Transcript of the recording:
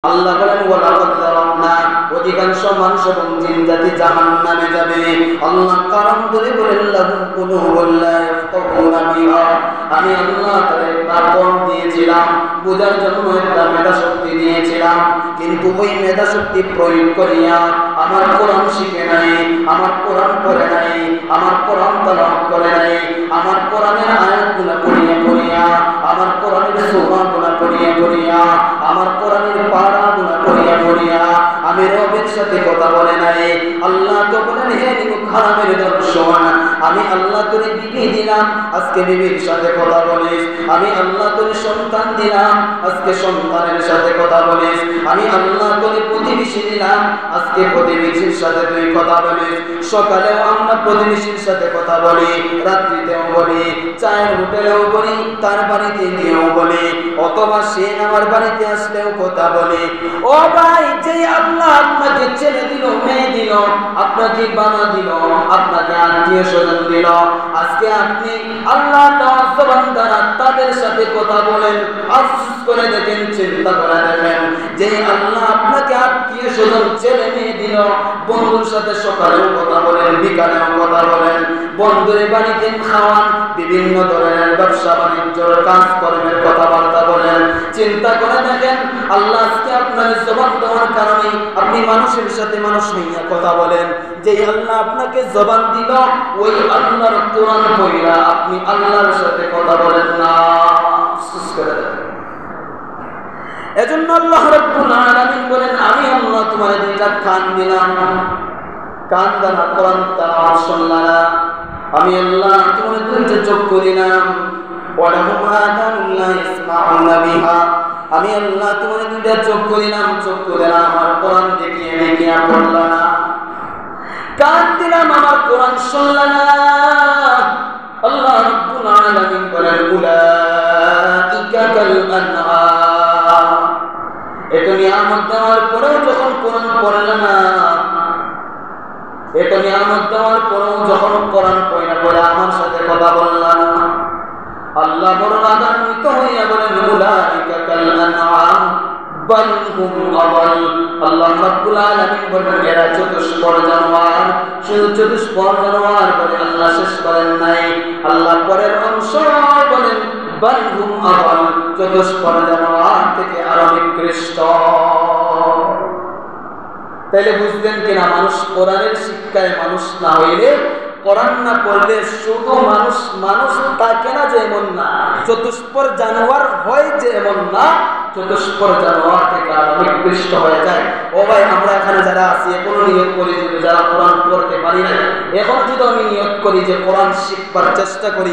আল্লাহ বলেন ওয়ালাকাদ যারামনা, অধিকাংশ মানুষ এবং জিন জাতি জাহান্নামে যাবে। আল্লাহ কারণ ধরে বলেন লাহুম কুলুবুন লা ইয়াফকাহুনা বিহা, আমি আল্লাহ তাদের কান দিয়েছিলাম, বোঝার জন্য একটা মেধা শক্তি দিয়েছিলাম, কিন্তু ওই মেধা শক্তি প্রয়োগ করিয়া আমার কোরআন শিখে নাই, আমার কোরআন পড়ে নাই, আমার কোরআন তেলাওয়াত করে নাই, আমার কোরআনের আয়াতগুলো পড়িয়া পড়িয়া, আমার কোরআনের সূরাগুলো পড়িয়া পড়িয়া, আমার কোরআনের পারাগুলো পড়িয়া পড়িয়া আমি রবের সাথে কথা বলে নাই। আল্লাহ তো বলেন হে নিমুখ হারামের দর্শন, আমি আল্লাহ তোরে বিবি দিলাম, আজকে বিবির সাথে কথা বলিস। আমি আল্লাহ তোরে সন্তান দিলাম, আজকে সন্তানের সাথে কথা বলিস। আমি আল্লাহ তোরে প্রতিবেশী দিলাম, আজকে প্রতিবেশীর সাথে তুই কথা বলিস। সকালেও আমরা প্রতিবেশীর সাথে কথা বলি, রাত্রিতেও বলি, চায়ের হোটেলেও বলি, তার বাড়িতে গিয়েও বলি, অথবা সে আমার বাড়িতে আসলেও কথা বলি। ও ভাই, যে আল্লাহ আপনাকে ছেলে দিল, মেয়ে দিল, আপনাকে বানা দিল, আপনাকে আত্মীয় স্বজন দিল, আজকে আপনি আল্লাহ তাআলা দ্বারা তাদের সাথে কথা বলেন। আফসোস করে দেখেন, চিন্তা করে দেখেন, যে আল্লাহ আপনাকে আত্মীয় স্বজন ছেলে মেয়ে দিল, বন্ধুর সাথে সকালেও কথা বলেন, বিকালেও কথা বলেন, বন্ধুর বাড়িতে খাওয়ান, বিভিন্ন ধরনের ব্যবসা বাণিজ্যের কাজকর্মের কথাবার্তা বলেন। চিন্তা করে দেখেন, আল্লাহ আজকে আপনার জবান দেওয়ার কারণে আপনি মানুষের সাথে মানুষ হইয়া কথা বলেন। যে আল্লাহ আপনাকে জবান দিল, ওই আল্লাহর কোরআন পড়িয়া আপনি আল্লাহর সাথে কথা বলেন না। আফসোস করে দেখেন। এজন্য আল্লাহ রাব্বুল আলামিন বলেন, আমি আল্লাহ তোমার দুইটা কান দিলাম, কান দ্বারা কোরআন তেলাওয়াত শুনলা না। আমি আল্লাহ তোমার দুইটা চক্ষু দিলাম, ওয়ালাহুম আযানুন লা ইয়াসমাউনা বিহা, আমি আল্লাহ তোমার দুইটা চক্ষু দিলাম, চক্ষু দ্বারা আমার কোরআন দেখিয়ে দেখিয়ে পড়লা না। কান দিলাম, আমার কোরআন শুনলা না। আল্লাহ রাব্বুল আলামিন বলেন, উলাইকা কাল আনআম, এত নিয়ামত দেওয়ার পরেও যখন কোরআন পড়লা না, এত নিয়ামত দেওয়ার পরেও যখন কোরআন পড়া পড়া আমার সাথে কথা বললা না, আল্লাহ বড় রাগান্বিত হইয়া বলেন, উলাইকা কাল আনআম বাল হুম আযাল। আল্লাহ রাব্বুল আলামিন বলেন, এরা চতুষ্পদ জানোয়ার। শুধু চতুষ্পদ জানোয়ার বলে আল্লাহ শেষ করেন নাই, আল্লাহ পরের অংশ বলেন বাল হুম আযাল, চতুষ্পদ জানোয়ার থেকে আরো নিকৃষ্ট। তাইলে বুঝলেন কিনা, মানুষ কোরআনের শিক্ষায় মানুষ না হইলে, কোরআন না পড়লে শুধু মানুষ মানুষ থাকে না, যে এমন না, চতুষ্পদ জানোয়ার হয় যে এমন না, চতুষ্পদ জানোয়ার থেকে আরো নিকৃষ্ট হয়ে যায়। ও ভাই, আমরা এখানে যারা আছি, এখনো নিয়ত করি যে যারা কোরআন পড়তে পারি না, এখন যদি আমি নিয়ত করি যে কোরআন শিখবার চেষ্টা করি,